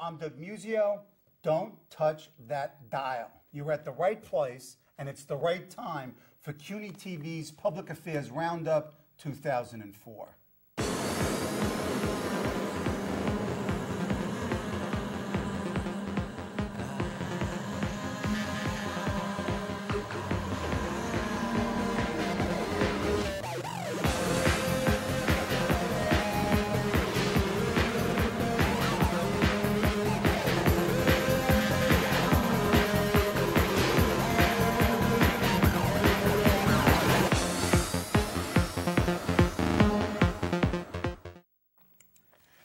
I'm Doug Muzzio. Don't touch that dial. You're at the right place, and it's the right time for CUNY TV's Public Affairs Roundup 2004.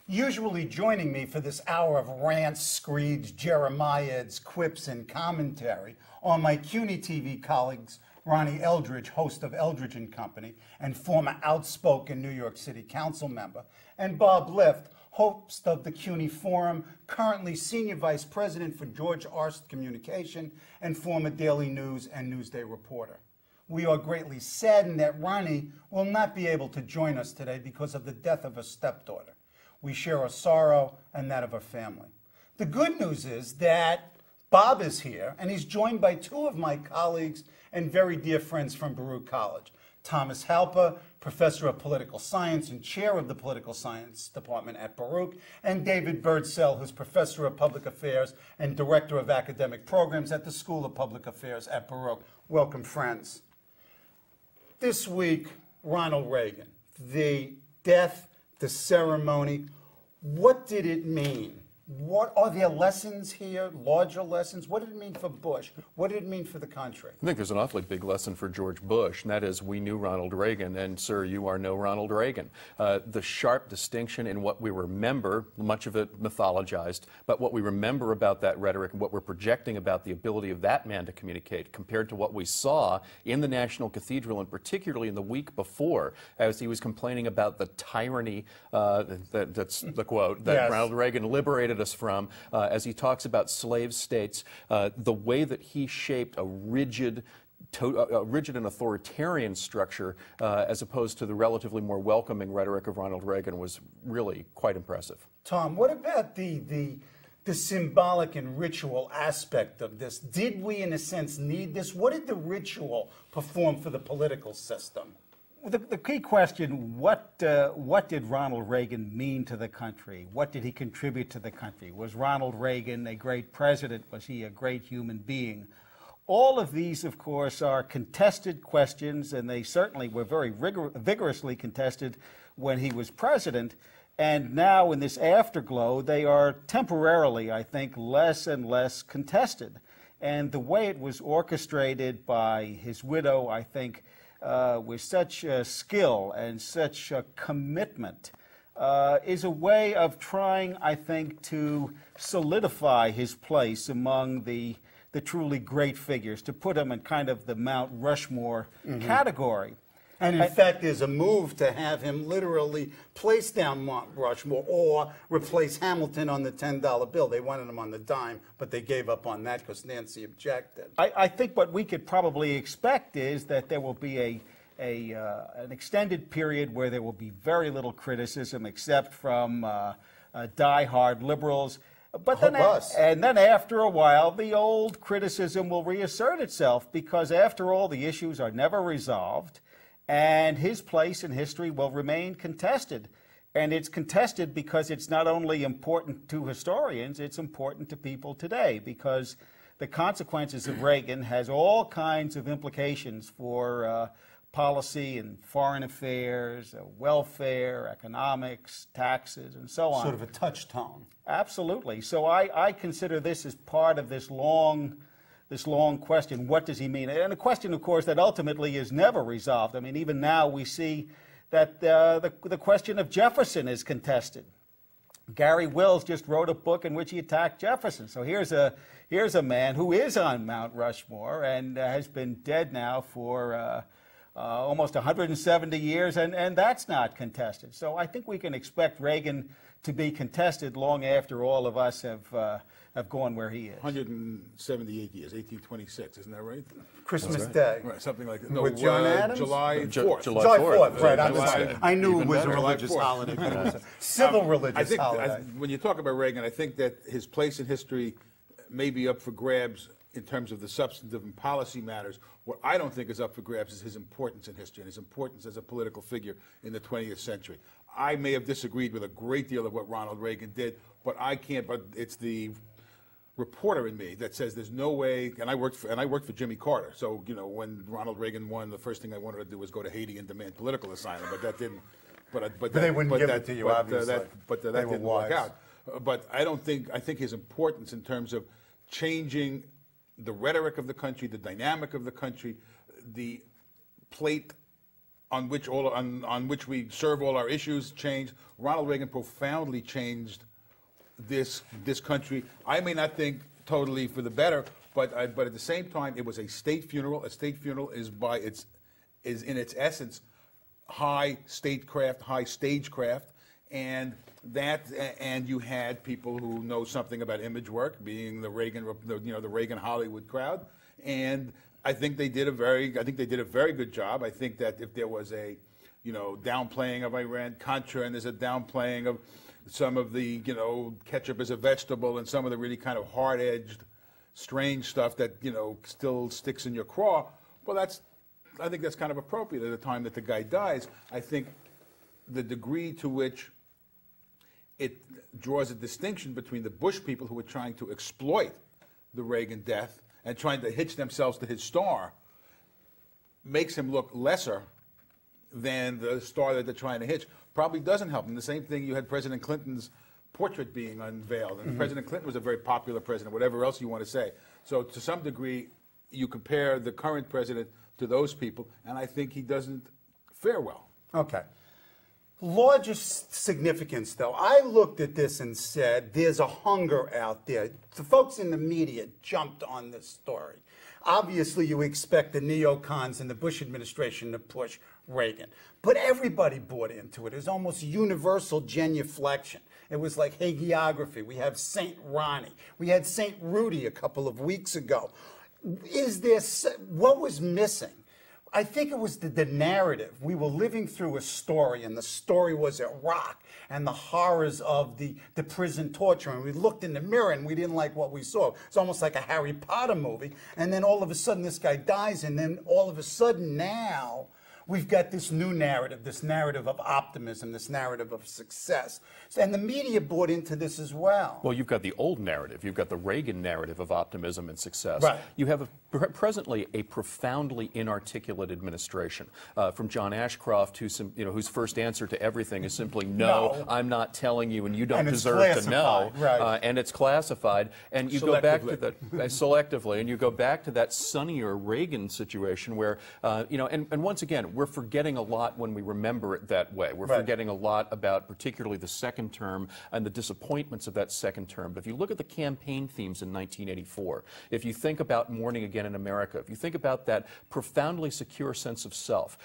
Usually joining me for this hour of rants, screeds, jeremiads, quips, and commentary are my CUNY TV colleagues, Ronnie Eldridge, host of Eldridge and Company, and former outspoken New York City Council member, and Bob Liff, host of the CUNY Forum, currently Senior Vice President for George Arst Communication, and former Daily News and Newsday reporter. We are greatly saddened that Ronnie will not be able to join us today because of the death of her stepdaughter. We share her sorrow and that of her family. The good news is that Bob is here, and he's joined by two of my colleagues and very dear friends from Baruch College. Thomas Halpern, Professor of Political Science and Chair of the Political Science Department at Baruch, and David Birdsell, who's Professor of Public Affairs and Director of Academic Programs at the School of Public Affairs at Baruch. Welcome, friends. This week, Ronald Reagan, the death, the ceremony, what did it mean? What are there lessons here, larger lessons? What did it mean for Bush? What did it mean for the country? I think there's an awfully big lesson for George Bush, and that is we knew Ronald Reagan, and sir, you are no Ronald Reagan. The sharp distinction in what we remember, much of it mythologized, but what we remember about that rhetoric and what we're projecting about the ability of that man to communicate compared to what we saw in the National Cathedral, and particularly in the week before, as he was complaining about the tyranny, that's the quote, that yes. Ronald Reagan liberated us from, as he talks about slave states, the way that he shaped a rigid and authoritarian structure as opposed to the relatively more welcoming rhetoric of Ronald Reagan was really quite impressive. Tom, what about the symbolic and ritual aspect of this? Did we, in a sense, need this? What did the ritual perform for the political system? The key question, what did Ronald Reagan mean to the country? What did he contribute to the country? Was Ronald Reagan a great president? Was he a great human being? All of these, of course, are contested questions, and they certainly were very vigorously contested when he was president. And now, in this afterglow, they are temporarily, I think, less and less contested. And the way it was orchestrated by his widow, I think, with such skill and such commitment, is a way of trying, I think, to solidify his place among the truly great figures, to put him in kind of the Mount Rushmore category. And in fact, there's a move to have him literally place down Mount Rushmore or replace Hamilton on the $10 bill. They wanted him on the dime, but they gave up on that because Nancy objected. I think what we could probably expect is that there will be an extended period where there will be very little criticism except from die-hard liberals. But then after a while, the old criticism will reassert itself because, after all, the issues are never resolved. And his place in history will remain contested. And it's contested because it's not only important to historians, it's important to people today, because the consequences of Reagan has all kinds of implications for policy and foreign affairs, welfare, economics, taxes, and so on. Sort of a touchstone. Absolutely. So I consider this as part of this long question, what does he mean? And a question, of course, that ultimately is never resolved. I mean, even now we see that the question of Jefferson is contested. Gary Wills just wrote a book in which he attacked Jefferson. So here's a man who is on Mount Rushmore and has been dead now for almost 170 years, and that's not contested. So I think we can expect Reagan to be contested long after all of us have gone where he is. 178 years, 1826, isn't that right? Christmas Day. Right, something like that. No, With John Adams? July 4th. July July 4th, 4th, right. July- I knew it even was a better. religious July 4th. holiday, but it was a civil religious holiday. When you talk about Reagan, I think that his place in history may be up for grabs in terms of the substantive and policy matters. What I don't think is up for grabs is his importance in history and his importance as a political figure in the 20th century. I may have disagreed with a great deal of what Ronald Reagan did, but I can't, but it's the reporter in me that says there's no way, and I worked for Jimmy Carter, so, you know, when Ronald Reagan won, the first thing I wanted to do was go to Haiti and demand political asylum, but that didn't, but they wouldn't give it to you, obviously. That They were didn't work wise. out. But I think his importance in terms of changing the rhetoric of the country, the dynamic of the country, the plate on which we serve all our issues changed. Ronald Reagan profoundly changed this country. I may not think totally for the better, but at the same time, it was a state funeral. A state funeral is in its essence high statecraft, high stagecraft, and you had people who know something about image work, being the Reagan Hollywood crowd, and I think they did a very good job. I think that if there was a downplaying of Iran-Contra, and there's a downplaying of some of the ketchup as a vegetable, and some of the really kind of hard-edged, strange stuff that still sticks in your craw, well, I think that's kind of appropriate at the time that the guy dies. I think the degree to which it draws a distinction between the Bush people who were trying to exploit the Reagan death and trying to hitch themselves to his star makes him look lesser than the star that they're trying to hitch. Probably doesn't help him. The same thing, you had President Clinton's portrait being unveiled, and President Clinton was a very popular president, whatever else you want to say. So to some degree, you compare the current president to those people, and I think he doesn't fare well. Okay. Largest significance, though. I looked at this and said, there's a hunger out there. The folks in the media jumped on this story. Obviously, you expect the neocons in the Bush administration to push Reagan. But everybody bought into it. It was almost universal genuflection. It was like hagiography. We have St. Ronnie. We had St. Rudy a couple of weeks ago. What was missing? I think it was the narrative. We were living through a story, and the story was Iraq and the horrors of the prison torture. And we looked in the mirror, and we didn't like what we saw. It's almost like a Harry Potter movie. And then all of a sudden, this guy dies, and then all of a sudden now, we've got this new narrative, this narrative of optimism, this narrative of success. And the media bought into this as well. Well, you've got the old narrative. You've got the Reagan narrative of optimism and success. Right. You have presently a profoundly inarticulate administration. From John Ashcroft, whose first answer to everything is simply no. I'm not telling you, and you don't deserve to know. Right. And it's classified. And you go back to that selectively, and you go back to that sunnier Reagan situation where, and once again, we're forgetting a lot when we remember it that way. We're forgetting a lot about particularly the second term and the disappointments of that second term. But if you look at the campaign themes in 1984, if you think about Morning Again in America, if you think about that profoundly secure sense of self,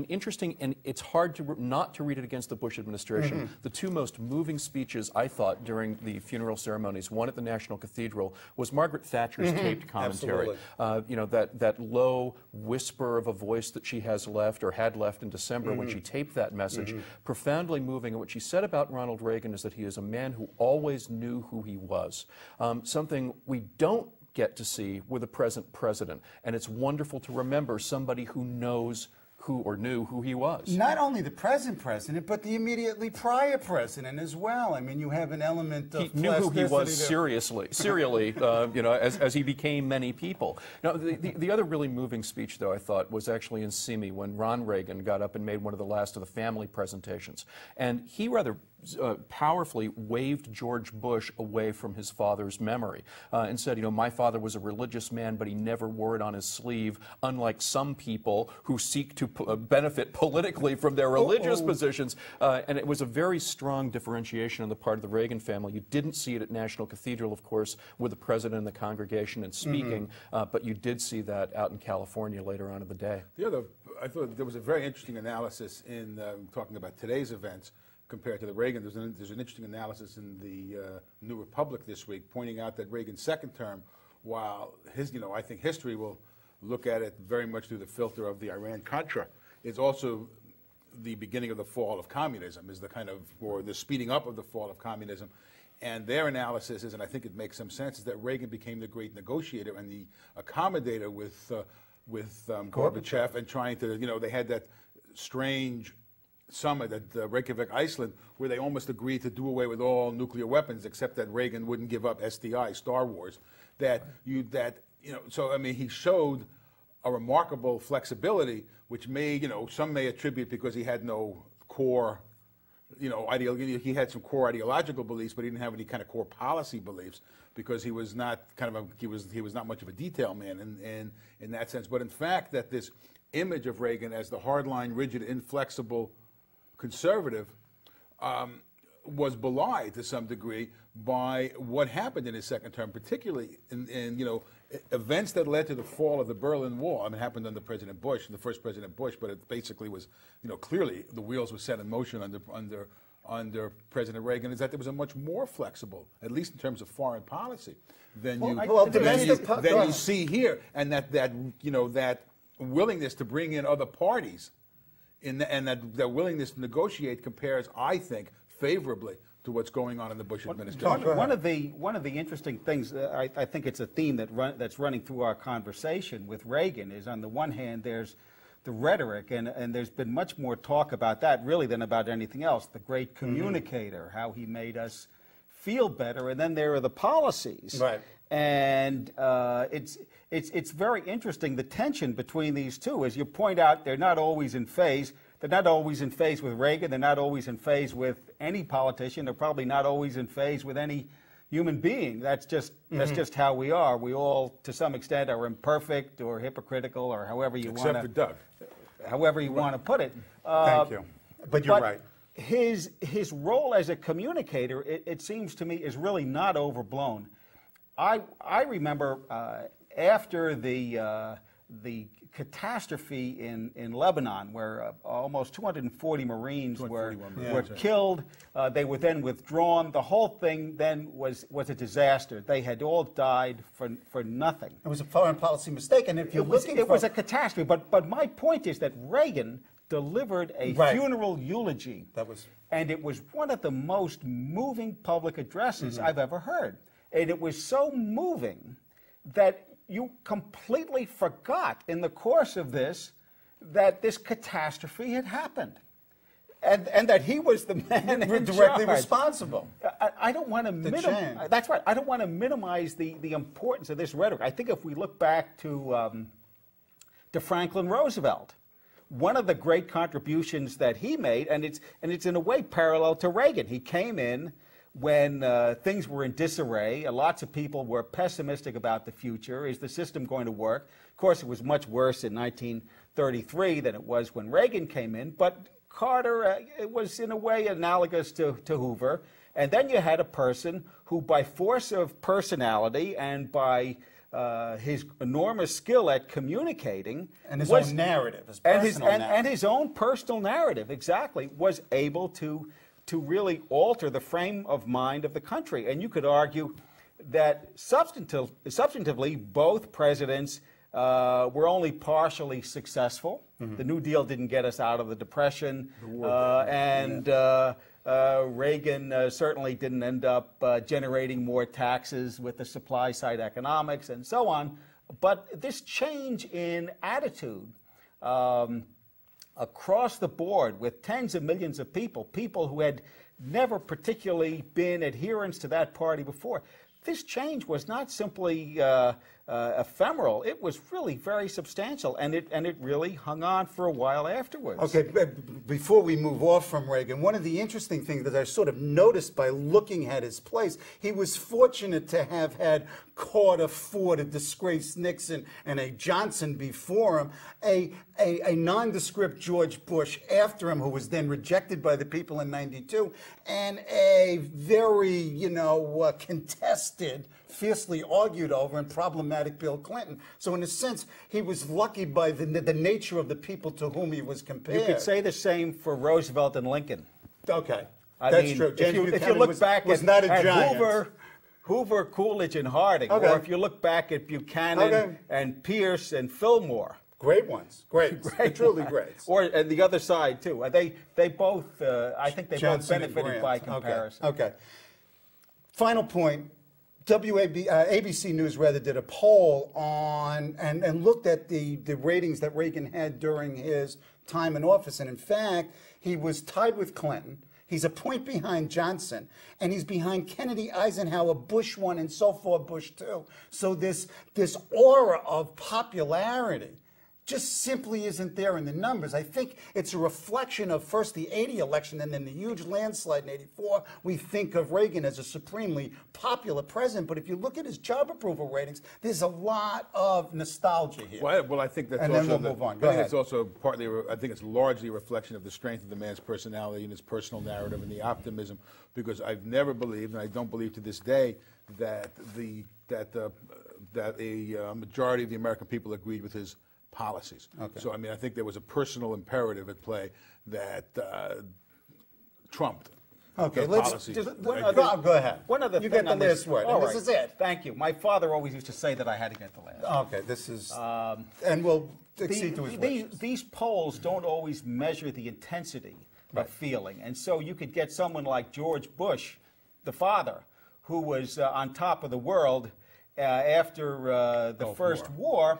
interesting, and it's hard not to read it against the Bush administration. The two most moving speeches, I thought, during the funeral ceremonies, one at the National Cathedral, was Margaret Thatcher's taped commentary. That low whisper of a voice that she has left or had left in December when she taped that message, profoundly moving. And what she said about Ronald Reagan is that he is a man who always knew who he was, something we don't get to see with a present president. And it's wonderful to remember somebody who knows knew who he was. Not only the present president, but the immediately prior president as well. I mean, you have an element of he knew who he was serially, as he became many people. Now, the other really moving speech, though, I thought, was actually in Simi when Ron Reagan got up and made one of the last of the family presentations. And he rather powerfully waved George Bush away from his father's memory and said, my father was a religious man, but he never wore it on his sleeve, unlike some people who seek to benefit politically from their religious positions. And it was a very strong differentiation on the part of the Reagan family. You didn't see it at National Cathedral, of course, with the president and the congregation and speaking, but you did see that out in California later on in the day. The other I thought there was a very interesting analysis in talking about today's events compared to the Reagan. There's an interesting analysis in the New Republic this week pointing out that Reagan's second term, while I think history will look at it very much through the filter of the Iran-Contra, is also the beginning of the fall of communism, is the kind of, or the speeding up of the fall of communism. And their analysis is, and I think it makes some sense, is that Reagan became the great negotiator and the accommodator with Gorbachev, and trying to, they had that strange summit at Reykjavik, Iceland, where they almost agreed to do away with all nuclear weapons, except that Reagan wouldn't give up SDI, Star Wars. So I mean, he showed a remarkable flexibility, which some may attribute because he had no core, he had some core ideological beliefs, but he didn't have any kind of core policy beliefs because he was not he was not much of a detail man in that sense. But in fact, that this image of Reagan as the hardline, rigid, inflexible conservative was belied to some degree by what happened in his second term, particularly in events that led to the fall of the Berlin Wall. I mean, it happened under President Bush, the first President Bush, but it basically was, clearly the wheels were set in motion under President Reagan. Is that there was a much more flexible, at least in terms of foreign policy, than you see here, and that willingness to bring in other parties, and that willingness to negotiate compares, I think, favorably to what's going on in the Bush administration. One of the interesting things, I think it's a theme that's running through our conversation with Reagan, is on the one hand there's the rhetoric, and there's been much more talk about that really than about anything else. The great communicator, how he made us feel better, and then there are the policies. Right. And it's very interesting, the tension between these two. As you point out, they're not always in phase. They're not always in phase with Reagan. They're not always in phase with any politician. They're probably not always in phase with any human being. That's just how we are. We all, to some extent, are imperfect or hypocritical or however you want to. Except for Doug. However you want to put it. Thank you. But you're right. His role as a communicator, it seems to me, is really not overblown. I remember after the catastrophe in Lebanon, where almost 240 Marines were killed. They were then withdrawn. The whole thing then was a disaster. They had all died for nothing. It was a foreign policy mistake, and if you're it was a catastrophe. But my point is that Reagan delivered a funeral eulogy, and it was one of the most moving public addresses I've ever heard. And it was so moving that you completely forgot in the course of this that this catastrophe had happened, and that he was the man directly responsible. I don't want to minimize. That's right. I don't want to minimize the importance of this rhetoric. I think if we look back to Franklin Roosevelt, one of the great contributions that he made, and it's in a way parallel to Reagan. He came in when things were in disarray. Lots of people were pessimistic about the future. Is the system going to work? Of course, it was much worse in 1933 than it was when Reagan came in, but Carter, it was in a way analogous to Hoover. And then you had a person who, by force of personality and by his enormous skill at communicating, and his own narrative, his personal narrative. And his own personal narrative, exactly, was able to really alter the frame of mind of the country. And you could argue that substantively, both presidents were only partially successful. The New Deal didn't get us out of the Depression, Reagan certainly didn't end up generating more taxes with the supply side economics and so on. But this change in attitude across the board with tens of millions of people who had never particularly been adherents to that party before, this change was not simply ephemeral. It was really very substantial, and it really hung on for a while afterwards. Okay, before we move off from Reagan, one of the interesting things that I sort of noticed by looking at his place, he was fortunate to have had Carter, Ford, a disgraced Nixon, and a Johnson before him, a nondescript George Bush after him, who was then rejected by the people in '92, and a very, contested, fiercely argued over and problematic problematic Bill Clinton. So in a sense, he was lucky by the nature of the people to whom he was compared. You could say the same for Roosevelt and Lincoln. Okay, I that's mean, true. If you look back was at, not a at giant. Hoover, Coolidge, and Harding, Okay. or if you look back at Buchanan and Pierce and Fillmore. Great ones, great, truly great. Or and the other side too. They both, I think they both benefited by comparison. Okay. Final point. ABC News rather did a poll on and looked at the ratings that Reagan had during his time in office, and in fact, he was tied with Clinton. He's a point behind Johnson, and he's behind Kennedy, Eisenhower, Bush 1, and so forth, Bush 2. So this aura of popularity just simply isn't there in the numbers. I think it's a reflection of first the 80 election and then the huge landslide in 84. We think of Reagan as a supremely popular president, but if you look at his job approval ratings, there's a lot of nostalgia here. Well, I think that's and also then we'll move on. Go ahead. It's also partly, I think it's largely a reflection of the strength of the man's personality and his personal narrative and the optimism, because I've never believed, and I don't believe to this day, that a majority of the American people agreed with his policies. Okay. So, I mean, I think there was a personal imperative at play that trumped Okay, the let's policies. go ahead. One other you thing get the on last word. All And right. This is it. Thank you. My father always used to say that I had to get the last. Okay, this is, and we'll accede to his wishes. These polls don't always measure the intensity of feeling, and so you could get someone like George Bush, the father, who was on top of the world after the First War.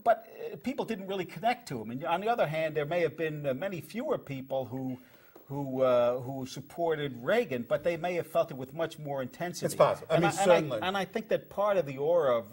But people didn't really connect to him. And on the other hand, there may have been many fewer people who supported Reagan, but they may have felt it with much more intensity. It's possible. I mean, certainly. And I think that part of the aura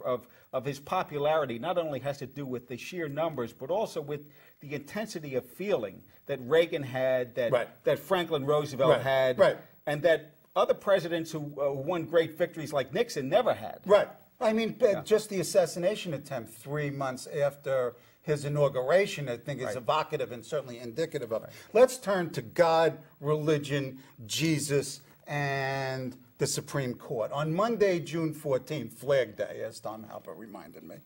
of his popularity not only has to do with the sheer numbers, but also with the intensity of feeling that Reagan had, that Franklin Roosevelt had, and that other presidents who won great victories like Nixon never had. Right. I mean, just the assassination attempt 3 months after his inauguration, I think, is evocative and certainly indicative of it. Let's turn to God, religion, Jesus, and the Supreme Court. On Monday, June 14th, Flag Day, as Tom Halpern reminded me,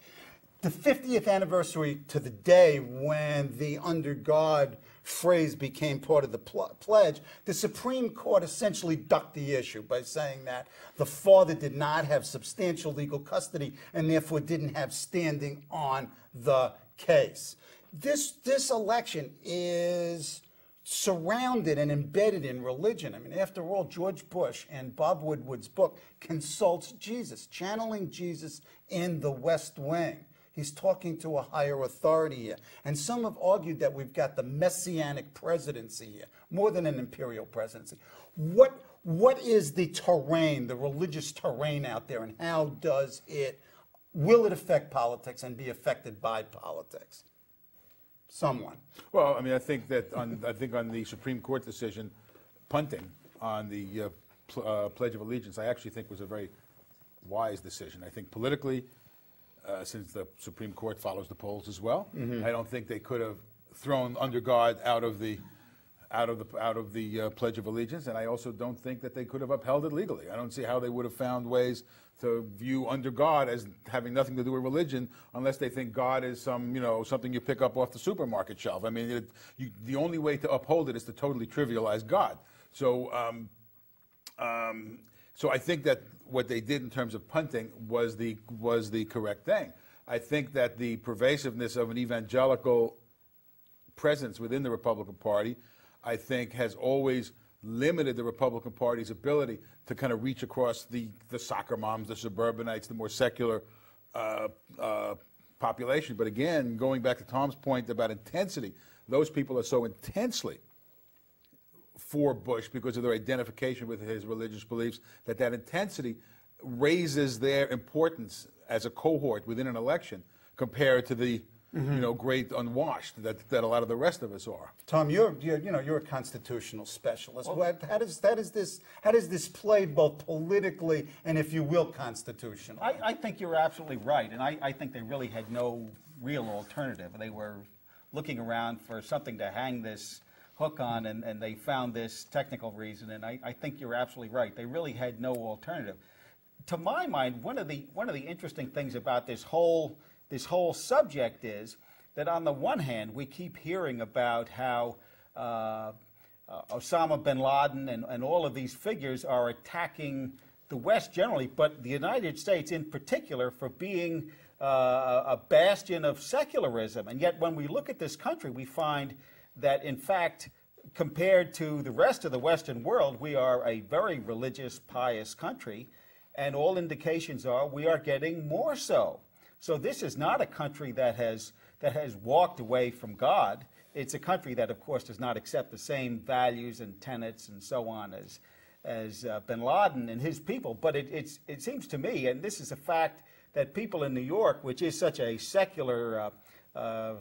the 50th anniversary to the day when the under God phrase became part of the pledge, the Supreme Court essentially ducked the issue by saying that the father did not have substantial legal custody and therefore didn't have standing on the case. This election is surrounded and embedded in religion. I mean, after all, George Bush and Bob Woodward's book consults Jesus, channeling Jesus in the West Wing. He's talking to a higher authority here. And some have argued that we've got the messianic presidency here, more than an imperial presidency. What is the terrain, the religious terrain out there, and how will it affect politics and be affected by politics? Someone. Well, I mean, I think on the Supreme Court decision, punting on the Pledge of Allegiance, I actually think was a very wise decision. I think politically, since the Supreme Court follows the polls as well, I don't think they could have thrown under God out of the Pledge of Allegiance, and I also don't think that they could have upheld it legally. I don't see how they would have found ways to view under God as having nothing to do with religion, unless they think God is something you pick up off the supermarket shelf. I mean, the only way to uphold it is to totally trivialize God. So, so I think that what they did in terms of punting was the correct thing. I think that the pervasiveness of an evangelical presence within the Republican Party, I think, has always limited the Republican Party's ability to kind of reach across the soccer moms, the suburbanites, the more secular population. But again, going back to Tom's point about intensity, those people are so intensely for Bush because of their identification with his religious beliefs that intensity raises their importance as a cohort within an election compared to the great unwashed that a lot of the rest of us are. Tom, you're a constitutional specialist. How does this play both politically and, if you will, constitutionally? I think you're absolutely right, and I think they really had no real alternative. They were looking around for something to hang this hook on, and they found this technical reason, and I think you're absolutely right. They really had no alternative. to my mind, one of the interesting things about this whole subject is that on the one hand, we keep hearing about how Osama bin Laden and all of these figures are attacking the West generally, but the United States in particular for being a bastion of secularism. And yet when we look at this country, we find that, in fact, compared to the rest of the Western world, we are a very religious, pious country, and all indications are we are getting more so. So this is not a country that has walked away from God. It's a country that, of course, does not accept the same values and tenets and so on as bin Laden and his people. But it seems to me, and this is a fact that people in New York, which is such a secular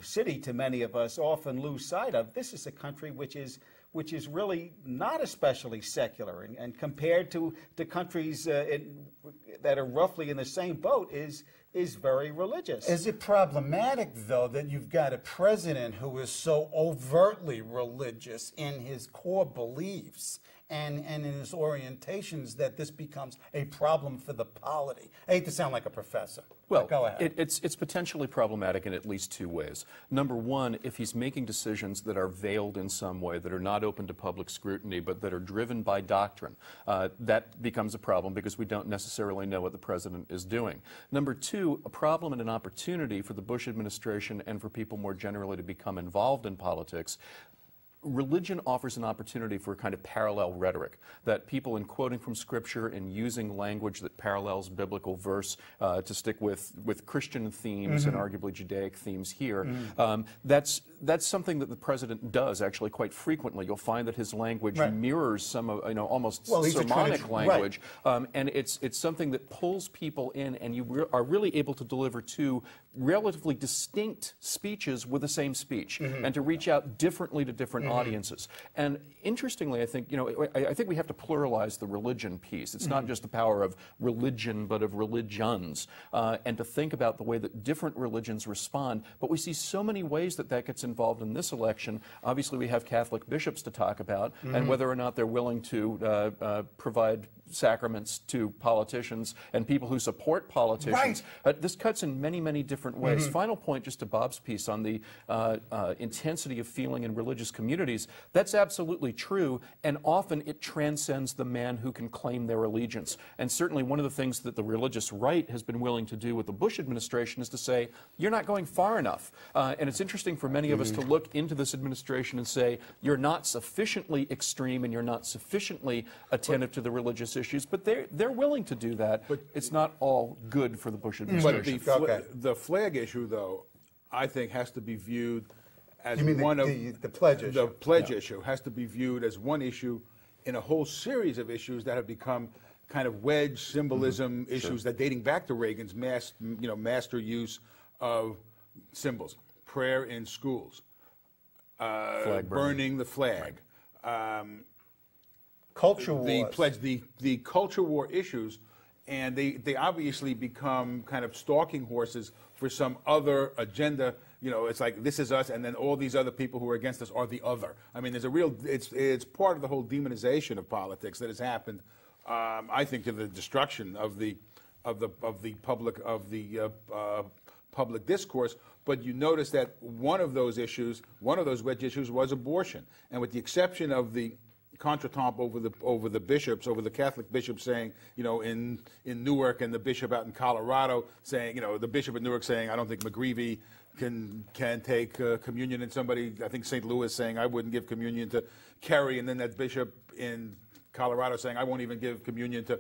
city to many of us, often lose sight of. This is a country which is really not especially secular, and compared to countries that are roughly in the same boat, is very religious. Is it problematic, though, that you've got a president who is so overtly religious in his core beliefs and in his orientations that this becomes a problem for the polity? I hate to sound like a professor. Well, go ahead. It's potentially problematic in at least two ways. Number one, if he's making decisions that are veiled in some way, that are not open to public scrutiny, but that are driven by doctrine, that becomes a problem because we don't necessarily know what the president is doing. Number two, a problem and an opportunity for the Bush administration and for people more generally to become involved in politics. Religion offers an opportunity for a kind of parallel rhetoric, that people, in quoting from Scripture and using language that parallels biblical verse to stick with Christian themes and arguably Judaic themes here, that's something that the president does actually quite frequently. You'll find that his language mirrors some of, almost sermonic language, and it's something that pulls people in, and you are really able to deliver two relatively distinct speeches with the same speech, and to reach out differently to different audiences. And interestingly, I think, I think we have to pluralize the religion piece. It's not just the power of religion, but of religions, and to think about the way that different religions respond. But we see so many ways that that gets involved in this election. Obviously, we have Catholic bishops to talk about, and whether or not they're willing to provide sacraments to politicians and people who support politicians. This cuts in many, many different ways. Final point, just to Bob's piece on the intensity of feeling in religious communities. That's absolutely true, and often it transcends the man who can claim their allegiance. And certainly one of the things that the religious right has been willing to do with the Bush administration is to say, you're not going far enough. And it's interesting for many of us to look into this administration and say, you're not sufficiently extreme and you're not sufficiently attentive to the religious issues, but they're willing to do that. But it's not all good for the Bush administration. But the flag issue, though, I think has to be viewed as one of the pledge issue. The pledge issue has to be viewed as one issue in a whole series of issues that have become kind of wedge symbolism issues that dating back to Reagan's master use of symbols, prayer in schools, burning the flag. Culture wars. The culture war issues, and they obviously become kind of stalking horses for some other agenda. It's like, this is us, and then all these other people who are against us are the other. I mean, there's a real, it's part of the whole demonization of politics that has happened, I think, to the destruction of the public discourse. But you notice that one of those issues, one of those wedge issues, was abortion, and with the exception of the contretemps over the bishops, over the Catholic bishops saying, in Newark, and the bishop out in Colorado saying, the bishop in Newark saying, I don't think McGreevy can take communion, and somebody, I think St. Louis, saying, I wouldn't give communion to Kerry, and then that bishop in Colorado saying, I won't even give communion to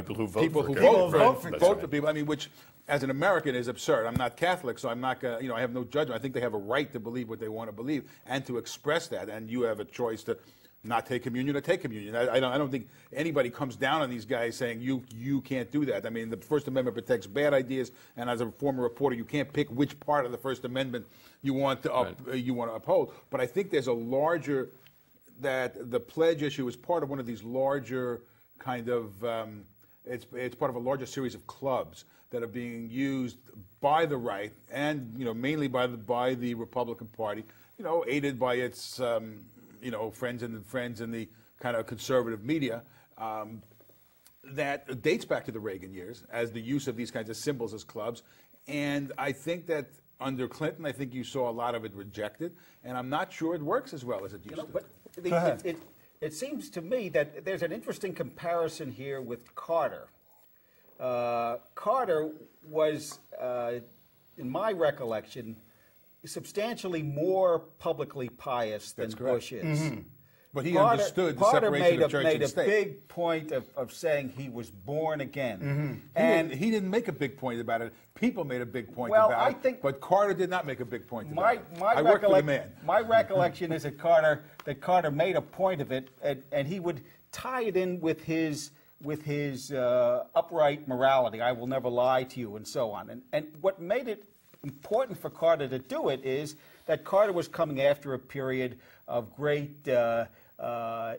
people who vote for people. I mean, which, as an American, is absurd. I'm not Catholic, so I'm not going to, I have no judgment. I think they have a right to believe what they want to believe and to express that, and you have a choice to not take communion or take communion. I don't think anybody comes down on these guys saying you can't do that. I mean, the First Amendment protects bad ideas, and as a former reporter, you can't pick which part of the First Amendment you want to uphold. But I think there's a larger, that the pledge issue is part of one of these larger kind of it's part of a larger series of clubs that are being used by the right and mainly by the Republican Party, aided by its friends in the kind of conservative media, that dates back to the Reagan years as the use of these kinds of symbols as clubs. And I think that under Clinton, I think you saw a lot of it rejected, and I'm not sure it works as well as it used to. But Go ahead. it seems to me that there's an interesting comparison here with Carter. Carter was, in my recollection, substantially more publicly pious than Bush is. Mm-hmm. But he understood the separation of church and state. Carter made a big point of saying he was born again. Mm-hmm. And he didn't make a big point about it. People made a big point Well, about I it. think- But Carter did not make a big point about it. my I worked for the man. My recollection is that Carter made a point of it, and he would tie it in with his upright morality. I will never lie to you, and so on. And what made it important for Carter to do it is that Carter was coming after a period of great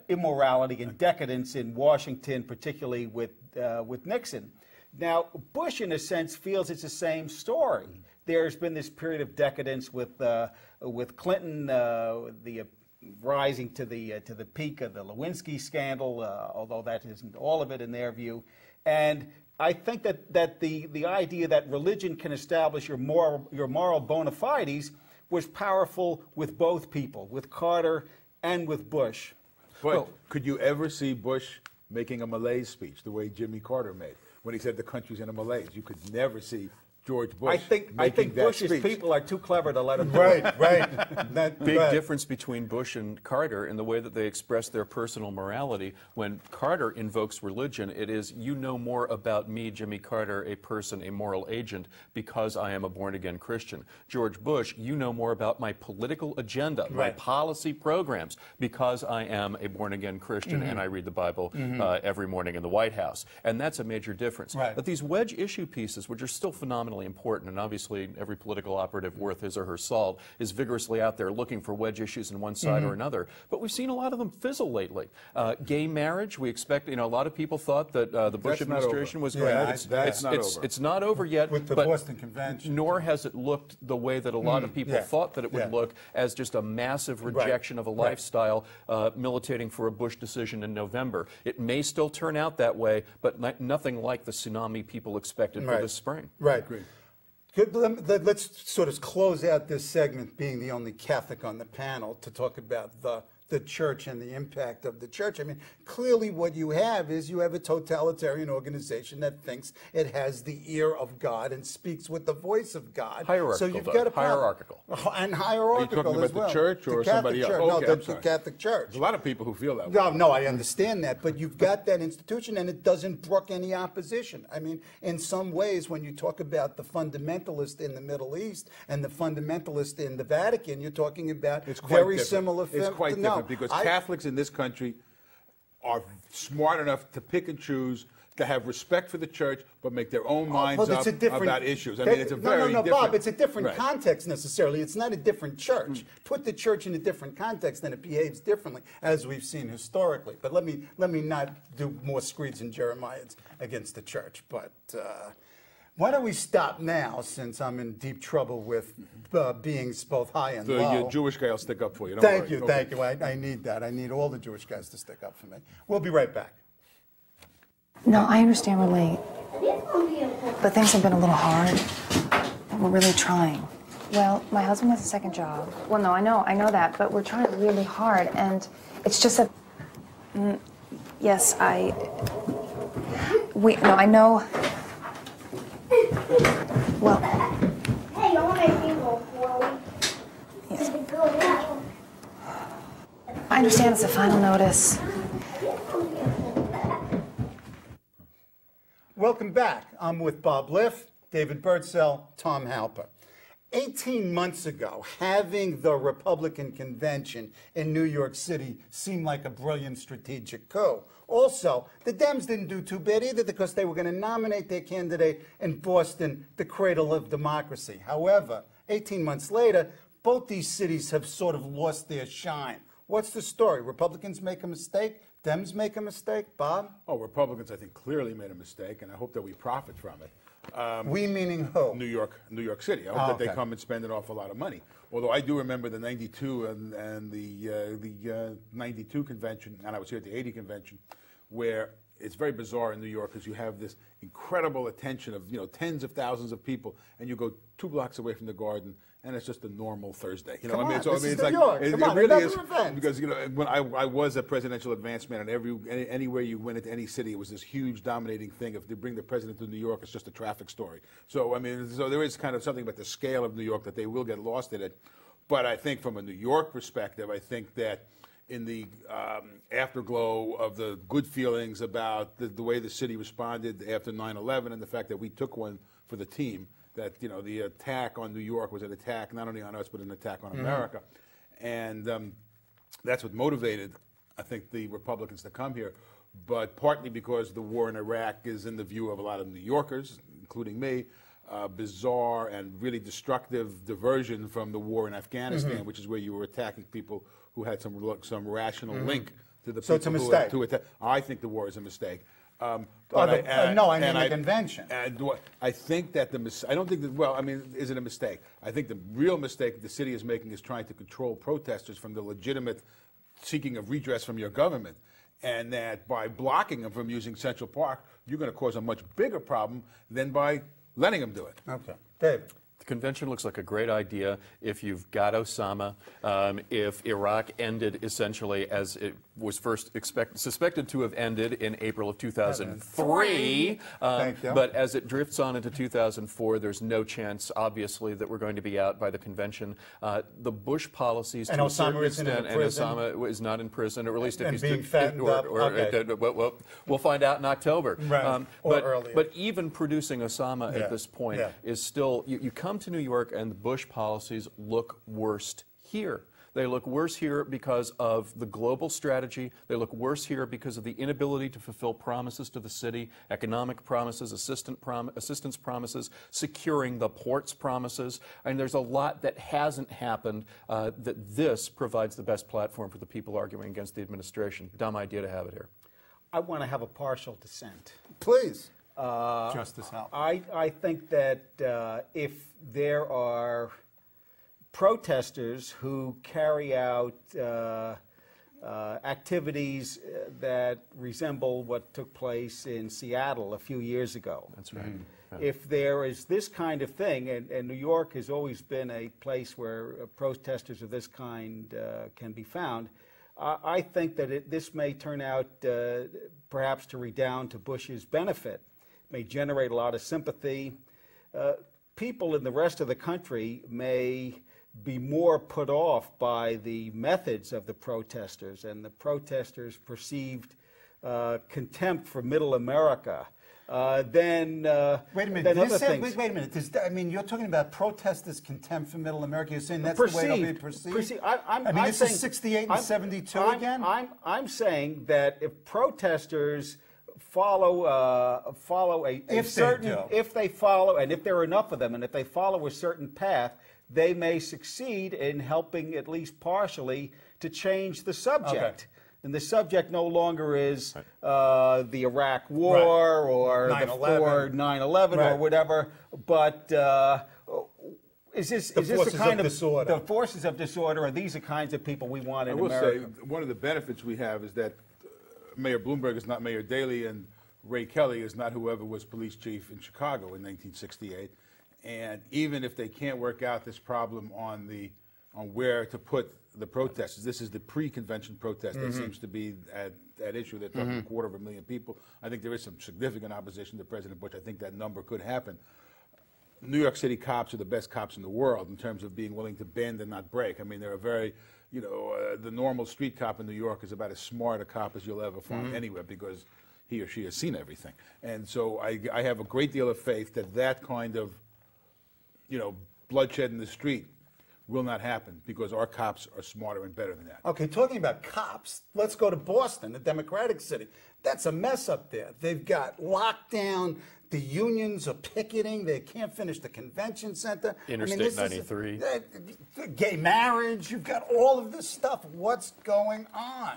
immorality and decadence in Washington, particularly with Nixon. Now, Bush, in a sense, feels it's the same story. There's been this period of decadence with Clinton, the rising to the peak of the Lewinsky scandal, although that isn't all of it in their view. And I think that the idea that religion can establish your moral bona fides was powerful with both people, with Carter and with Bush. But could you ever see Bush making a malaise speech the way Jimmy Carter made when he said the country's in a malaise? You could never see George Bush I think that Bush's speech. people are too clever to let him do it. Right. Big difference between Bush and Carter in the way that they express their personal morality. When Carter invokes religion, it is, you know more about me, Jimmy Carter, a person, a moral agent, because I am a born-again Christian. George Bush, you know more about my political agenda, my policy programs, because I am a born-again Christian and I read the Bible every morning in the White House. And that's a major difference. Right. But these wedge issue pieces, which are still phenomenally important, and obviously every political operative worth his or her salt is vigorously out there looking for wedge issues on one side or another. But we've seen a lot of them fizzle lately. Gay marriage, we expect, a lot of people thought that the Bush administration was Yeah, it's not over yet. With the Boston Convention. Nor has it looked the way that a lot of people thought that it would look, as just a massive rejection of a lifestyle militating for a Bush decision in November. It may still turn out that way, but nothing like the tsunami people expected for this spring. Right. Good. Let's sort of close out this segment, being the only Catholic on the panel, to talk about the church and the impact of the church. I mean, clearly what you have a totalitarian organization that thinks it has the ear of God and speaks with the voice of God. Hierarchical, so you've got a hierarchical. And hierarchical Are you talking as about well. the church or the somebody Catholic else? Church. Okay, No, I'm the sorry. Catholic Church. There's a lot of people who feel that way. No, I understand that, but you've got that institution, and it doesn't brook any opposition. I mean, in some ways, when you talk about the fundamentalist in the Middle East and the fundamentalist in the Vatican, you're talking about very similar. It's quite different because Catholics in this country are smart enough to pick and choose, to have respect for the church, but make their own minds up about issues. I mean, it's a very different... No, Bob, it's a different context necessarily. It's not a different church. Put the church in a different context, and it behaves differently, as we've seen historically. But let me not do more screeds and Jeremiahs against the church. But why don't we stop now, since I'm in deep trouble with beings both high and low. Your Jewish guy will stick up for you. Thank you. I need that. I need all the Jewish guys to stick up for me. We'll be right back. No, I understand we're late, but things have been a little hard. We're really trying. Well, my husband has a second job. Well, no, I know that, but we're trying really hard, and it's just that. Yes, I know. Well. Hey, I want to make people for Yes. you. I understand it's a final notice. Welcome back. I'm with Bob Liff, David Birdsell, Tom Halpern. 18 months ago, having the Republican convention in New York City seemed like a brilliant strategic coup. Also, the Dems didn't do too bad either, because they were going to nominate their candidate in Boston, the cradle of democracy. However, 18 months later, both these cities have sort of lost their shine. What's the story? Republicans make a mistake? Dems make a mistake? Bob? Oh, Republicans, I think, clearly made a mistake, and I hope that we profit from it. We meaning who? New York City. I hope that they come and spend an awful lot of money. Although I do remember the 92 and the 92 convention, and I was here at the 80 convention, where it's very bizarre in New York because you have this incredible attention of tens of thousands of people, and you go 2 blocks away from the Garden, and it's just a normal Thursday. You know what I mean? Come on, this is it's New like York. it Come on, really is, another event. because when I was a presidential advance man, and anywhere you went into any city, it was this huge dominating thing. If they bring the president to New York, it's just a traffic story. So I mean, so there is kind of something about the scale of New York that they will get lost in it. But I think from a New York perspective, I think that in the afterglow of the good feelings about the way the city responded after 9/11 and the fact that we took one for the team, that the attack on New York was an attack not only on us but an attack on America, and that's what motivated, I think, the Republicans to come here. But partly because the war in Iraq is in the view of a lot of New Yorkers, including me, bizarre and really destructive diversion from the war in Afghanistan, which is where you were attacking people who had some rational link to the So people it's a mistake. who attack. I think the war is a mistake. I mean the convention. I think that I don't think that, well, I mean, is it a mistake? I think the real mistake the city is making is trying to control protesters from the legitimate seeking of redress from your government. And that by blocking them from using Central Park, you're going to cause a much bigger problem than by letting them do it. Okay. David. The convention looks like a great idea if you've got Osama, if Iraq ended essentially as it was first suspected to have ended in April of 2003. Thank you. But as it drifts on into 2004, there's no chance, obviously, that we're going to be out by the convention. The Bush policies, And to a Osama certain isn't in extent, prison? and Osama is not in prison, or at least if And he's being fattened up? Okay. well, we'll find out in October. Right. Or earlier. But even producing Osama at this point is still, you come to New York and the Bush policies look worst here. They look worse here because of the global strategy. They look worse here because of the inability to fulfill promises to the city, economic promises, assistance promises, securing the ports promises. And there's a lot that hasn't happened that this provides the best platform for the people arguing against the administration. Dumb idea to have it here. I want to have a partial dissent. Please. Justice Halpern. I think that if there are protesters who carry out activities that resemble what took place in Seattle a few years ago. That's right. Yeah. If there is this kind of thing, and New York has always been a place where protesters of this kind can be found, I think that this may turn out perhaps to redound to Bush's benefit, may generate a lot of sympathy. People in the rest of the country may be more put off by the methods of the protesters and the protesters' perceived contempt for middle America than Wait a minute. than other things. Wait a minute. I mean, you're talking about protesters' contempt for middle America. You're saying that's the way they'll be perceived? I'm saying, 68 and 72 again? I'm saying that if protesters follow a certain, if they follow, and if there are enough of them, and if they follow a certain path, they may succeed in helping, at least partially, to change the subject. Okay. And the subject no longer is the Iraq War or 9/11 or whatever, but is this the kind of disorder? The forces of disorder? Are these the kinds of people we want in America? I will say one of the benefits we have is that Mayor Bloomberg is not Mayor Daley, and Ray Kelly is not whoever was police chief in Chicago in 1968. And even if they can't work out this problem on where to put the protesters, this is the pre-convention protest that seems to be at issue. They're talking 250,000 people. I think there is some significant opposition to President Bush. I think that number could happen. New York City cops are the best cops in the world in terms of being willing to bend and not break. I mean, they're a very, the normal street cop in New York is about as smart a cop as you'll ever find anywhere, because he or she has seen everything. And so I have a great deal of faith that that kind of, bloodshed in the street will not happen, because our cops are smarter and better than that. Okay, talking about cops, let's go to Boston, the Democratic city. That's a mess up there. They've got lockdown. The unions are picketing. They can't finish the convention center. Interstate 93. Gay marriage. You've got all of this stuff. What's going on?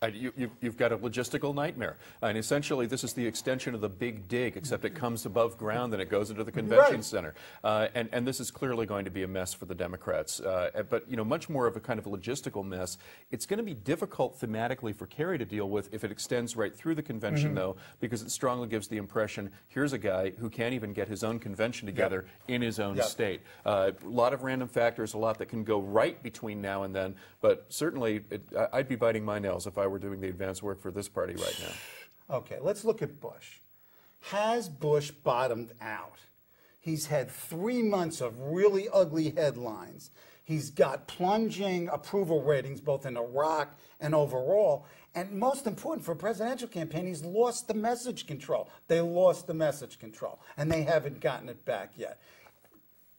You've got a logistical nightmare. And essentially, this is the extension of the big dig, except it comes above ground and it goes into the convention center. And this is clearly going to be a mess for the Democrats. But, you know, much more of a kind of a logistical mess. It's going to be difficult thematically for Kerry to deal with if it extends right through the convention, though, because it strongly gives the impression, here's a guy who can't even get his own convention together in his own state. A lot of random factors, a lot that can go right between now and then, but certainly I'd be biting my nails if I were doing the advance work for this party right now. Okay, let's look at Bush. Has Bush bottomed out? He's had 3 months of really ugly headlines. He's got plunging approval ratings both in Iraq and overall. And most important for a presidential campaign, he's lost the message control. They lost the message control, and they haven't gotten it back yet.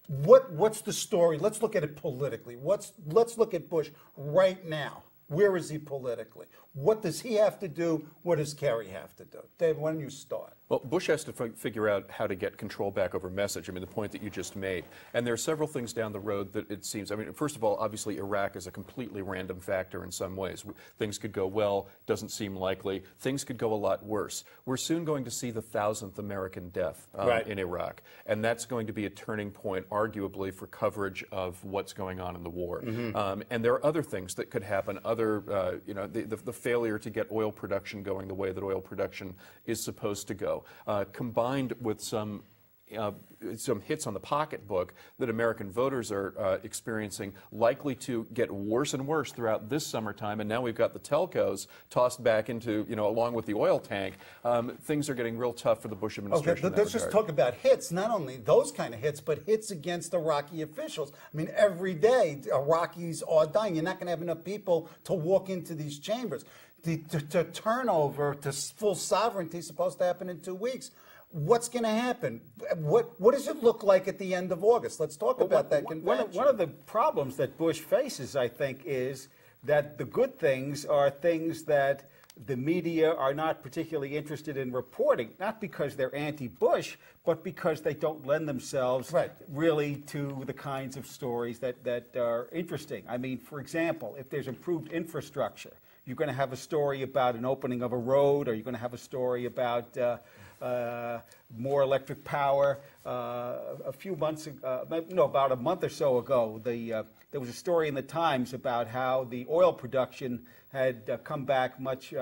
What's the story? Let's look at it politically. Let's look at Bush right now. Where is he politically? What does he have to do? What does Kerry have to do? Dave, why don't you start? Well, Bush has to figure out how to get control back over message. I mean, the point that you just made. And there are several things down the road that it seems, I mean, first of all, obviously Iraq is a completely random factor in some ways. Things could go well, doesn't seem likely. Things could go a lot worse. We're soon going to see the 1,000th American death in Iraq. And that's going to be a turning point, arguably, for coverage of what's going on in the war. And there are other things that could happen, other, you know, the failure to get oil production going the way that oil production is supposed to go, combined with some hits on the pocketbook that American voters are experiencing, likely to get worse and worse throughout this summertime. And now we've got the telcos tossed back into, you know, along with the oil tank. Things are getting real tough for the Bush administration. Okay, let's just talk about hits. Not only those kind of hits, but hits against Iraqi officials. I mean, every day Iraqis are dying. You're not going to have enough people to walk into these chambers. The turnover to full sovereignty is supposed to happen in 2 weeks. What's going to happen? What does it look like at the end of August? Let's talk about that convention. One of the problems that Bush faces, I think, is that the good things are things that the media are not particularly interested in reporting, not because they're anti-Bush, but because they don't lend themselves really to the kinds of stories that are interesting. I mean, for example, if there's improved infrastructure, you're going to have a story about an opening of a road, or you're going to have a story about more electric power. A few months ago, about a month or so ago, there was a story in the Times about how the oil production had come back much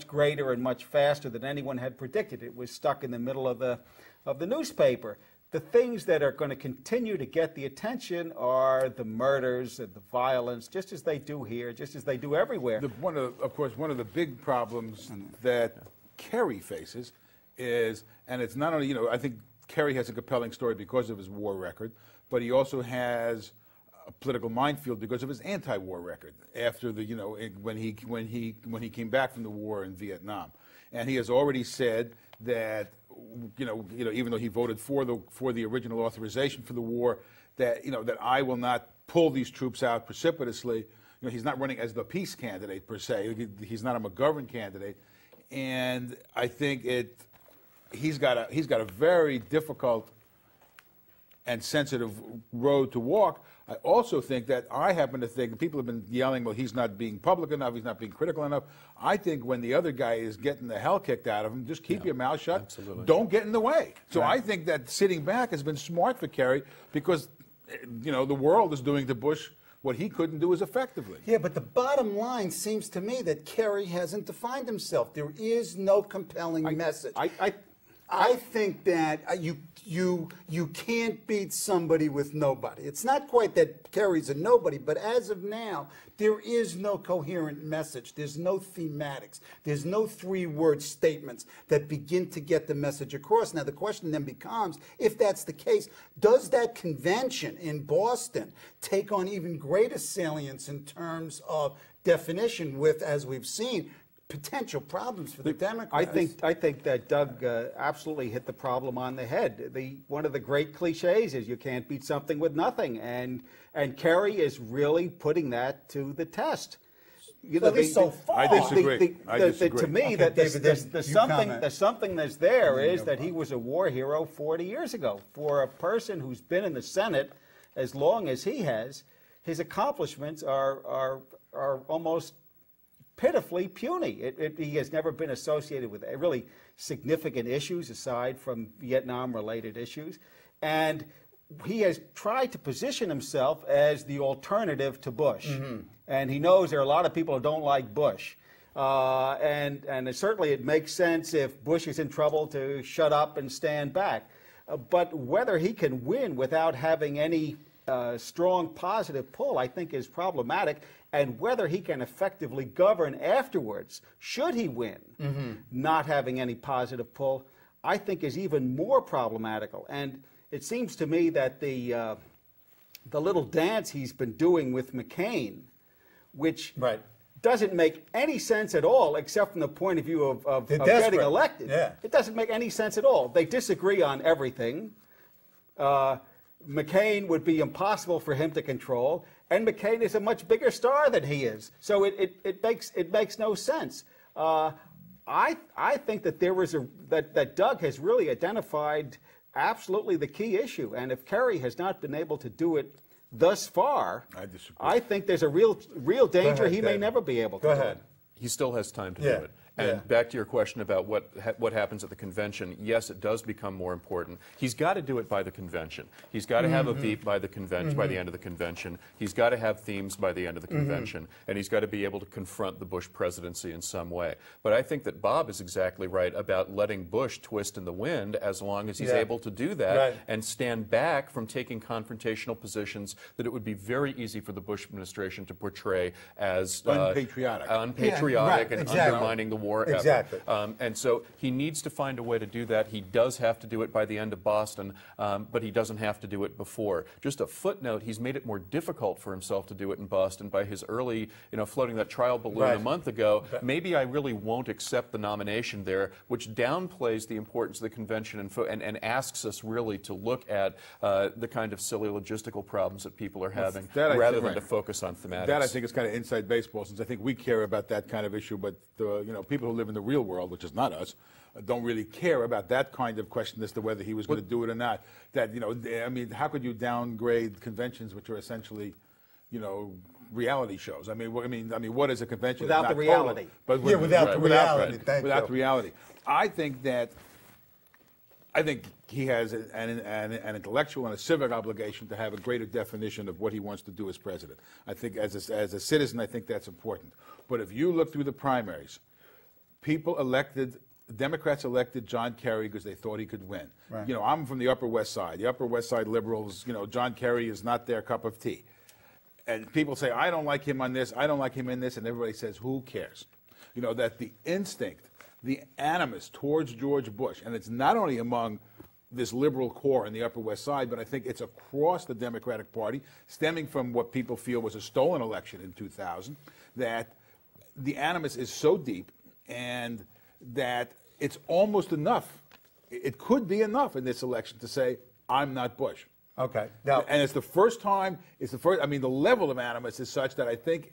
greater and much faster than anyone had predicted. It was stuck in the middle of the newspaper. The things that are going to continue to get the attention are the murders and the violence, just as they do here, just as they do everywhere. Of course, one of the big problems that Kerry faces is, and it's not only, you know, I think Kerry has a compelling story because of his war record, but he also has a political minefield because of his anti-war record after the, you know, when he came back from the war in Vietnam. And he has already said that, you know, even though he voted for the original authorization for the war, that, you know, that I will not pull these troops out precipitously. You know, he's not running as the peace candidate per se. He's not a McGovern candidate, and I think he's got a very difficult and sensitive road to walk. I also think that people have been yelling, well, he's not being public enough, he's not being critical enough. I think when the other guy is getting the hell kicked out of him, just keep your mouth shut. Absolutely. Don't get in the way. So I think that sitting back has been smart for Kerry because, you know, the world is doing to Bush what he couldn't do as effectively. Yeah, but the bottom line seems to me that Kerry hasn't defined himself. There is no compelling message. I think that you can't beat somebody with nobody. It's not quite that Kerry's a nobody, but as of now, there is no coherent message. There's no thematics. There's no three-word statements that begin to get the message across. Now, the question then becomes, if that's the case, does that convention in Boston take on even greater salience in terms of definition with, as we've seen, potential problems for the Democrats? I think that Doug absolutely hit the problem on the head. One of the great cliches is you can't beat something with nothing, and Kerry is really putting that to the test. You know, so far. I disagree. To me, okay, there's something that's there is that he was a war hero 40 years ago. For a person who's been in the Senate as long as he has, his accomplishments are almost pitifully puny. He has never been associated with really significant issues aside from Vietnam-related issues. And he has tried to position himself as the alternative to Bush. And he knows there are a lot of people who don't like Bush. And certainly it makes sense if Bush is in trouble to shut up and stand back. But whether he can win without having any strong positive pull, I think, is problematic. And whether he can effectively govern afterwards, should he win, not having any positive pull, I think is even more problematical. And it seems to me that the little dance he's been doing with McCain, which doesn't make any sense at all, except from the point of view of getting elected. It doesn't make any sense at all. They disagree on everything. McCain would be impossible for him to control, and McCain is a much bigger star than he is. So it makes no sense. I think that that Doug has really identified absolutely the key issue, and if Kerry has not been able to do it thus far, I think there's a real danger he may never be able to do it. He still has time to do it. And back to your question about what happens at the convention, yes, it does become more important. He's got to do it by the convention. He's got to have a VP by the convention, by the end of the convention. He's got to have themes by the end of the convention, and he's got to be able to confront the Bush presidency in some way. But I think that Bob is exactly right about letting Bush twist in the wind as long as he's able to do that and stand back from taking confrontational positions that it would be very easy for the Bush administration to portray as unpatriotic and undermining the war effort. And so he needs to find a way to do that. He does have to do it by the end of Boston, but he doesn't have to do it before. Just a footnote, he's made it more difficult for himself to do it in Boston by his early, floating that trial balloon a month ago. Maybe I really won't accept the nomination there, which downplays the importance of the convention and asks us really to look at the kind of silly logistical problems that people are having rather than to focus on thematics. That, I think, is kind of inside baseball, since I think we care about that kind of issue, but people who live in the real world, which is not us, don't really care about that kind of question as to whether he was going to do it or not. That, I mean, how could you downgrade conventions, which are essentially, reality shows? I mean, what is a convention? Without the reality. Without the reality. Without the reality. I think he has an intellectual and a civic obligation to have a greater definition of what he wants to do as president. I think as a citizen, I think that's important. But if you look through the primaries, Democrats elected John Kerry because they thought he could win. I'm from the Upper West Side. The Upper West Side liberals, John Kerry is not their cup of tea. And people say, I don't like him on this, I don't like him in this, and everybody says, who cares? That the instinct, the animus towards George Bush, and it's not only among this liberal core in the Upper West Side, but I think it's across the Democratic Party, stemming from what people feel was a stolen election in 2000, that the animus is so deep and that it's almost enough. It could be enough in this election to say, I'm not Bush. Okay. Now, and it's the first time, I mean, the level of animus is such that I think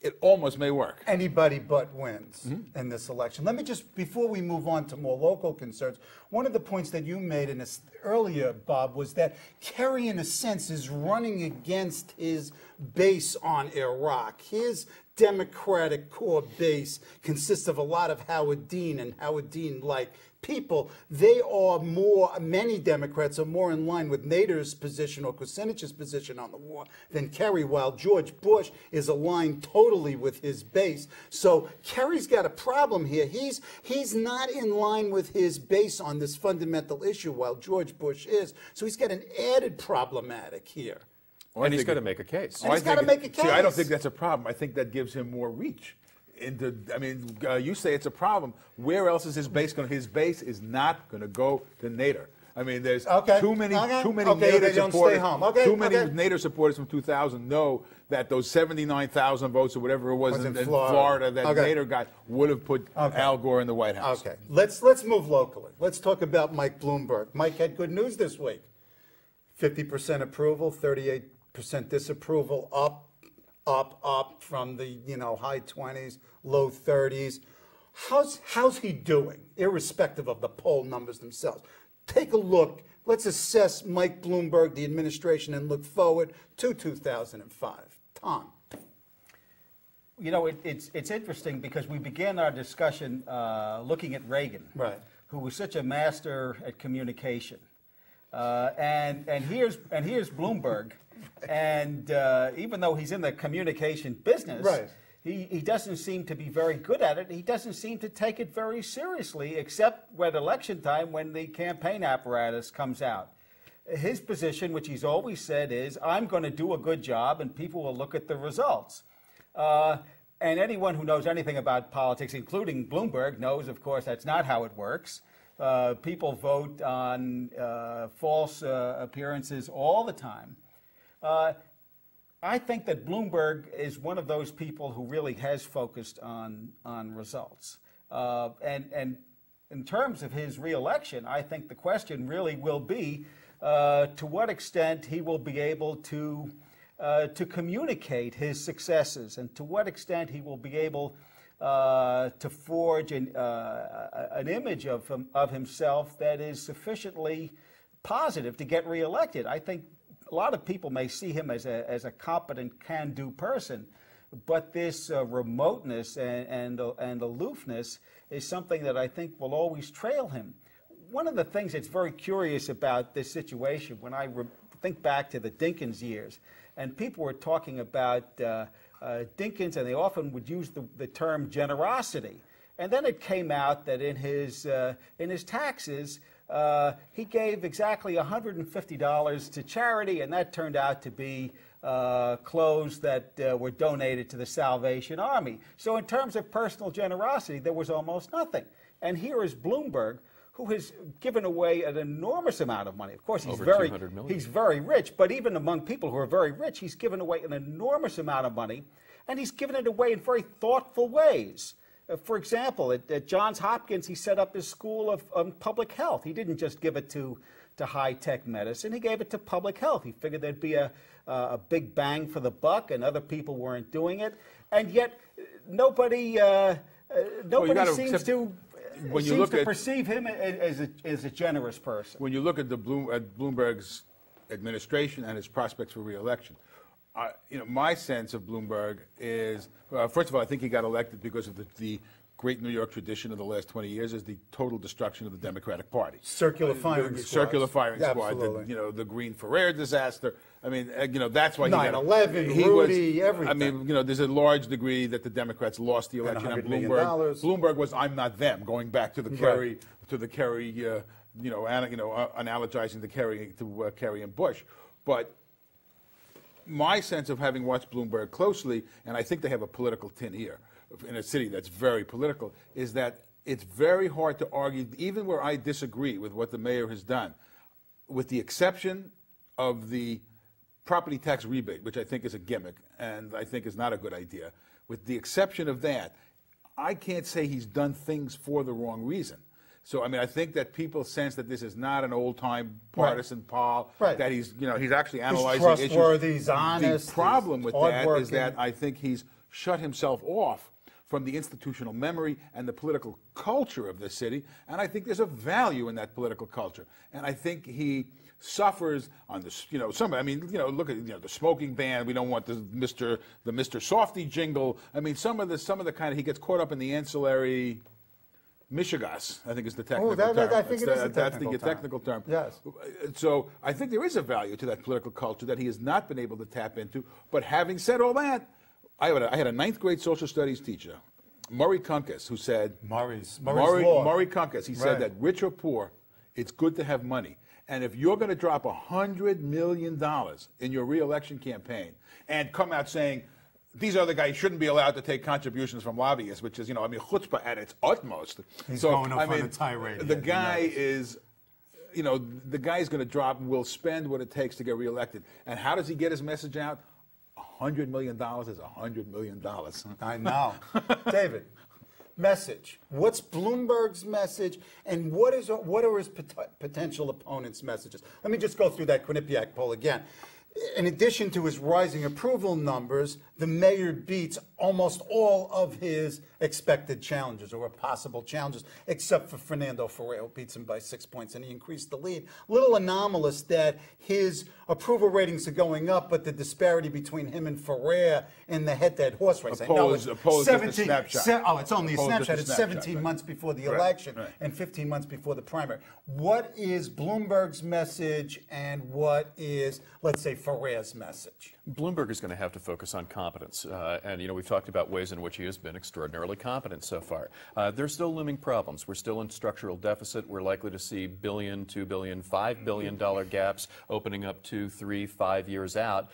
it almost may work. Anybody but wins in this election. Let me just, before we move on to more local concerns, one of the points that you made in this earlier, Bob, was that Kerry, in a sense, is running against his base on Iraq. His Democratic core base consists of a lot of Howard Dean and Howard Dean-like people. Many Democrats are more in line with Nader's position or Kucinich's position on the war than Kerry, while George Bush is aligned totally with his base. So Kerry's got a problem here. He's not in line with his base on this fundamental issue, while George Bush is. So he's got an added problematic here. And he's got to make a case. He's got to make a case. See, I don't think that's a problem. I think that gives him more reach. You say it's a problem. Where else is his base going? His base is not going to go to Nader. I mean, there's too many Nader supporters. Too many Nader supporters from 2000 know that those 79,000 votes or whatever it was in Florida that Nader got would have put Al Gore in the White House. Okay, let's move locally. Let's talk about Mike Bloomberg. Mike had good news this week. 50% approval, 38% disapproval, up from the high 20s, low 30s. How's he doing, irrespective of the poll numbers themselves? Take a look. Let's assess Mike Bloomberg, the administration, and look forward to 2005. Tom. You know, it's interesting because we began our discussion looking at Reagan, Right. who was such a master at communication, and here's Bloomberg, and even though he's in the communication business, Right. he doesn't seem to be very good at it. He doesn't seem to take it very seriously, except at election time when the campaign apparatus comes out. His position, which he's always said, is, I'm going to do a good job and people will look at the results. And anyone who knows anything about politics, including Bloomberg, knows, of course, that's not how it works. People vote on false appearances all the time. I think that Bloomberg is one of those people who really has focused on results. And in terms of his reelection, I think the question really will be to what extent he will be able to communicate his successes, and to what extent he will be able to forge an image of himself that is sufficiently positive to get reelected. I think a lot of people may see him as a competent, can-do person, but this remoteness and aloofness is something that I think will always trail him. One of the things that's very curious about this situation, when I think back to the Dinkins years, and people were talking about Dinkins, and they often would use the term generosity. And then it came out that in his taxes, he gave exactly $150 to charity, and that turned out to be clothes that were donated to the Salvation Army. So in terms of personal generosity, there was almost nothing. And here is Bloomberg, who has given away an enormous amount of money. Of course, he's very rich, but even among people who are very rich, he's given away an enormous amount of money, and he's given it away in very thoughtful ways. For example, at Johns Hopkins, he set up his school of public health. He didn't just give it to high-tech medicine. He gave it to public health. He figured there'd be a big bang for the buck, and other people weren't doing it. And yet, nobody seems to perceive him as a generous person. When you look at Bloomberg's administration and his prospects for re-election, my sense of Bloomberg is, first of all, I think he got elected because of the great New York tradition of the last 20 years is the total destruction of the Democratic Party. Circular firing squad. Circular firing squad. The Green Ferrer disaster. I mean, that's why 9/11, Rudy, everything. I mean, there's a large degree that the Democrats lost the election. And Bloomberg was, I'm not them, going back to the Kerry, analogizing to Kerry and Bush. But my sense of having watched Bloomberg closely, and I think they have a political tint here, in a city that's very political, is that it's very hard to argue, even where I disagree with what the mayor has done, with the exception of the property tax rebate, which I think is a gimmick and I think is not a good idea. With the exception of that, I can't say he's done things for the wrong reason. So, I mean, I think that people sense that this is not an old-time partisan pol, that he's actually analyzing issues. He's trustworthy, he's honest. The problem with that is that I think he's shut himself off from the institutional memory and the political culture of the city, and I think there's a value in that political culture. And I think he suffers on this, look at the smoking ban. We don't want the Mr. Softy jingle. I mean, some of the kind of, he gets caught up in the ancillary mishigas, I think is the technical term. I think it is the technical term. Yes. So I think there is a value to that political culture that he has not been able to tap into. But having said all that, I had a 9th grade social studies teacher, Murray Kunkus, who said, Murray Kunkus, he said that rich or poor, it's good to have money. And if you're going to drop $100 million in your re-election campaign and come out saying, these other guys shouldn't be allowed to take contributions from lobbyists, which is, chutzpah at its utmost. He's going up on a tirade. The guy is, the guy's going to will spend what it takes to get reelected. And how does he get his message out? $100 million is $100 million. I know. David, message. What's Bloomberg's message, and what are his potential opponents' messages? Let me just go through that Quinnipiac poll again. In addition to his rising approval numbers, the mayor beats almost all of his expected challenges or possible challenges, except for Fernando Ferrer, who beats him by 6 points, and he increased the lead. Little anomalous that his approval ratings are going up, but the disparity between him and Ferrer in the head-to-head horse race. Opposed just a snapshot. Oh, it's only a Opposed snapshot. just a It's snapshot, 17 right. months before the Right, election right. and 15 months before the primary. What is Bloomberg's message and what is, let's say, Ferrer's message? Bloomberg is going to have to focus on competence. And, we've talked about ways in which he has been extraordinarily competent so far. There's still looming problems. We're still in structural deficit. We're likely to see billion, $2 billion, $5 billion gaps opening up 2, 3, 5 years out.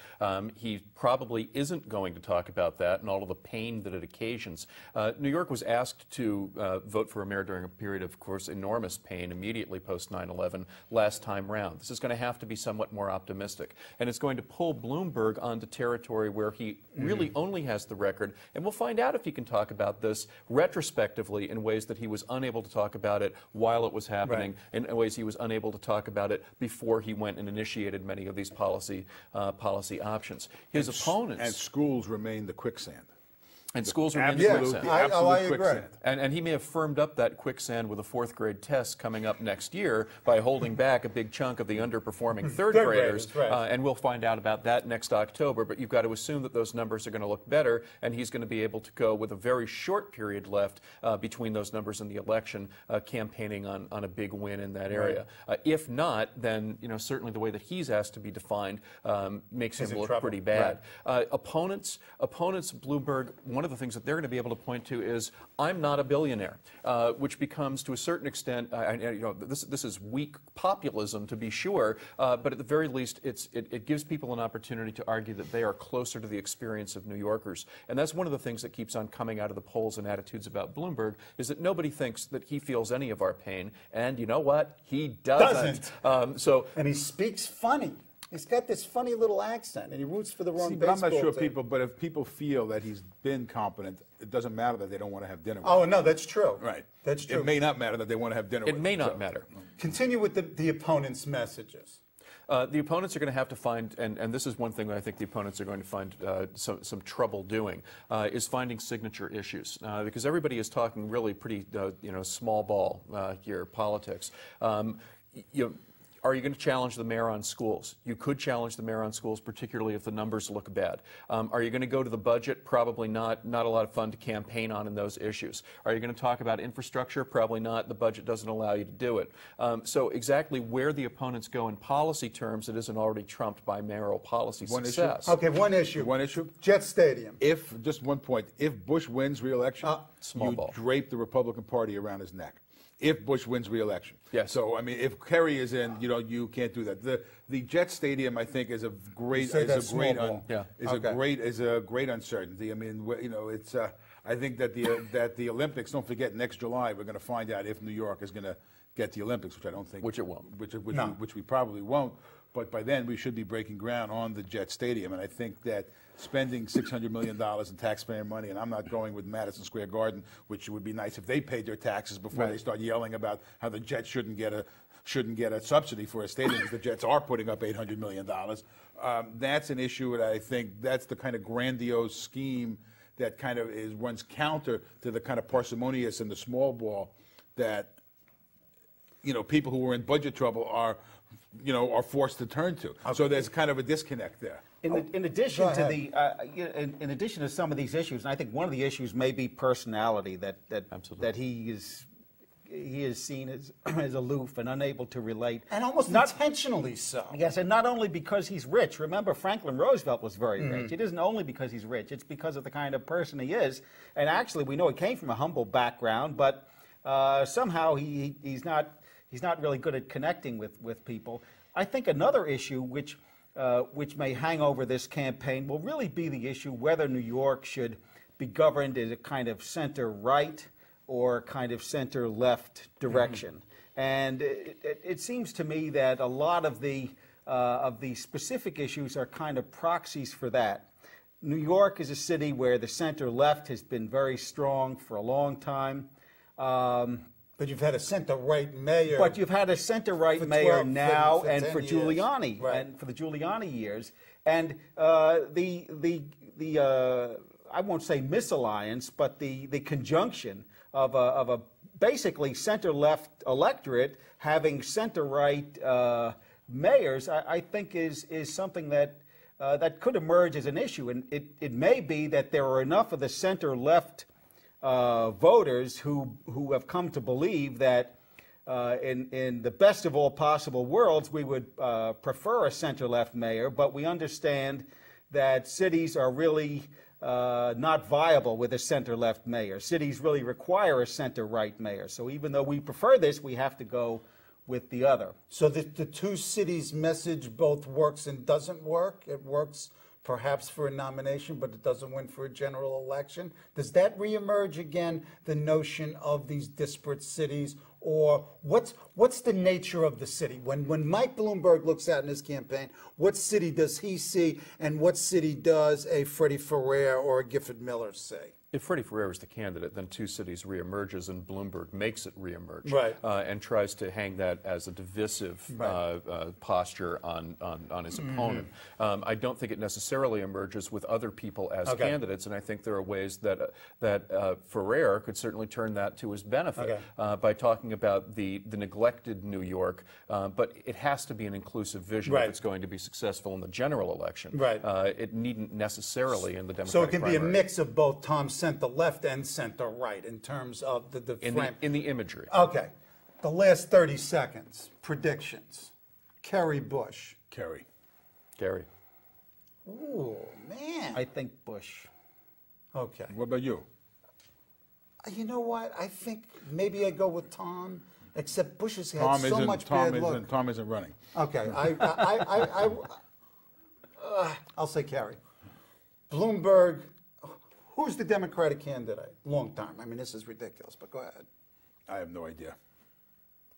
He probably isn't going to talk about that and all of the pain that it occasions. New York was asked to vote for a mayor during a period of course, enormous pain immediately post 9/11 last time round. This is going to have to be somewhat more optimistic. And it's going to pull Bloomberg onto territory where he really only has the record. And we'll find out if he can talk about this retrospectively in ways that he was unable to talk about it while it was happening, in ways he was unable to talk about it before he went and initiated many of these policy options. His opponents... And schools remain the quicksand. And schools remain Yeah, quicksand. I agree. quicksand. And he may have firmed up that quicksand with a 4th grade test coming up next year by holding back a big chunk of the underperforming third graders. Right. And we'll find out about that next October. But you've got to assume that those numbers are going to look better, and he's going to be able to go with a very short period left between those numbers and the election, campaigning on a big win in that area. If not, then certainly the way that he's asked to be defined makes him look pretty bad. Opponents, Bloomberg, one of the things that they're going to be able to point to is, I'm not a billionaire, which becomes to a certain extent, this is weak populism to be sure, but at the very least, it gives people an opportunity to argue that they are closer to the experience of New Yorkers. And that's one of the things that keeps on coming out of the polls and attitudes about Bloomberg, is that nobody thinks that he feels any of our pain. And you know what? He doesn't. And he speaks funny. He's got this funny little accent, and he roots for the wrong baseball But I'm not sure team. but if people feel that he's been competent, it doesn't matter that they don't want to have dinner with Oh, him. no, that's true. Right. That's true. It may not matter that they want to have dinner with It him. may not matter. Continue with the opponent's messages. The opponents are going to have to find, and this is one thing that I think the opponents are going to find some trouble doing, is finding signature issues. Because everybody is talking really pretty, small ball here, politics. Are you going to challenge the mayor on schools? You could challenge the mayor on schools, particularly if the numbers look bad. Are you going to go to the budget? Probably not. Not a lot of fun to campaign on in those issues. Are you going to talk about infrastructure? Probably not. The budget doesn't allow you to do it. So exactly where the opponents go in policy terms, it isn't already trumped by mayoral policy success. Okay, one issue. One issue? Jet Stadium. Just 1 point, if Bush wins re-election, Small you ball. drape the Republican Party around his neck. If Bush wins re-election. Yes. So, I mean, if Kerry is in, you can't do that. The Jet Stadium, I think, is a great, say that's small ball. is a great uncertainty. I mean, it's. I think that the Olympics. Don't forget, next July we're going to find out if New York is going to get the Olympics, which I don't think. Which it won't. Which we probably won't. But by then we should be breaking ground on the Jet Stadium, and I think that spending $600 million in taxpayer money, and I'm not going with Madison Square Garden, which would be nice if they paid their taxes before they start yelling about how the Jets shouldn't get a subsidy for a stadium, because the Jets are putting up $800 million. That's an issue, and I think that's the kind of grandiose scheme that kind of runs counter to the kind of parsimonious and the small ball that people who are in budget trouble are forced to turn to. So there's kind of a disconnect there. In addition to in addition to some of these issues, and I think one of the issues may be personality, that he is seen as aloof and unable to relate, And almost intentionally so. Yes, and not only because he's rich. Remember, Franklin Roosevelt was very rich. It isn't only because he's rich; it's because of the kind of person he is. And actually, we know he came from a humble background, but somehow he's not really good at connecting with people. I think another issue which may hang over this campaign will really be the issue whether New York should be governed as a kind of center-right or kind of center-left direction. And it seems to me that a lot of the specific issues are kind of proxies for that. New York is a city where the center-left has been very strong for a long time. But you've had a center-right mayor. But you've had a center-right mayor now, and for 10 years. Giuliani, Right. and for the Giuliani years, and the I won't say misalliance, but the conjunction of a basically center-left electorate having center-right mayors, I think is something that that could emerge as an issue. And it may be that there are enough of the center-left voters who have come to believe that in the best of all possible worlds, we would prefer a center-left mayor, but we understand that cities are really not viable with a center-left mayor. Cities really require a center-right mayor. So even though we prefer this, we have to go with the other. So the two cities message both works and doesn't work? It works perhaps for a nomination, but it doesn't win for a general election? Does that reemerge again, the notion of these disparate cities? Or what's the nature of the city? When Mike Bloomberg looks out in his campaign, what city does he see, and what city does a Freddie Ferrer or a Gifford Miller see? If Freddie Ferrer is the candidate, then two cities reemerges, and Bloomberg makes it reemerge, right. And tries to hang that as a divisive posture on his opponent. I don't think it necessarily emerges with other people as candidates, and I think there are ways that Ferrer could certainly turn that to his benefit by talking about the neglected New York. But it has to be an inclusive vision if it's going to be successful in the general election. Right. It needn't necessarily in the Democratic So it can primary. be a mix of both Tom center left and center right in terms of the frame. In the imagery. Okay. The last 30 seconds. Predictions. Kerry, Bush. Kerry. Gary. Ooh, man. I think Bush. Okay. What about you? You know what? I think maybe I go with Tom, except Bush has had so much bad luck. Tom isn't running. Okay. I'll say Kerry. Bloomberg. Who's the Democratic candidate? Long time. I mean, this is ridiculous, but go ahead. I have no idea.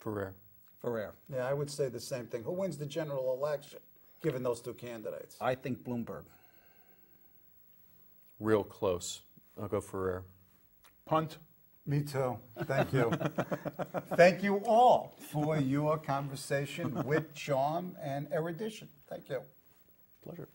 Ferrer. Ferrer. Yeah, I would say the same thing. Who wins the general election, given those two candidates? I think Bloomberg. Real close. I'll go Ferrer. Punt. Me too. Thank you. Thank you all for your conversation with charm and erudition. Thank you. Pleasure.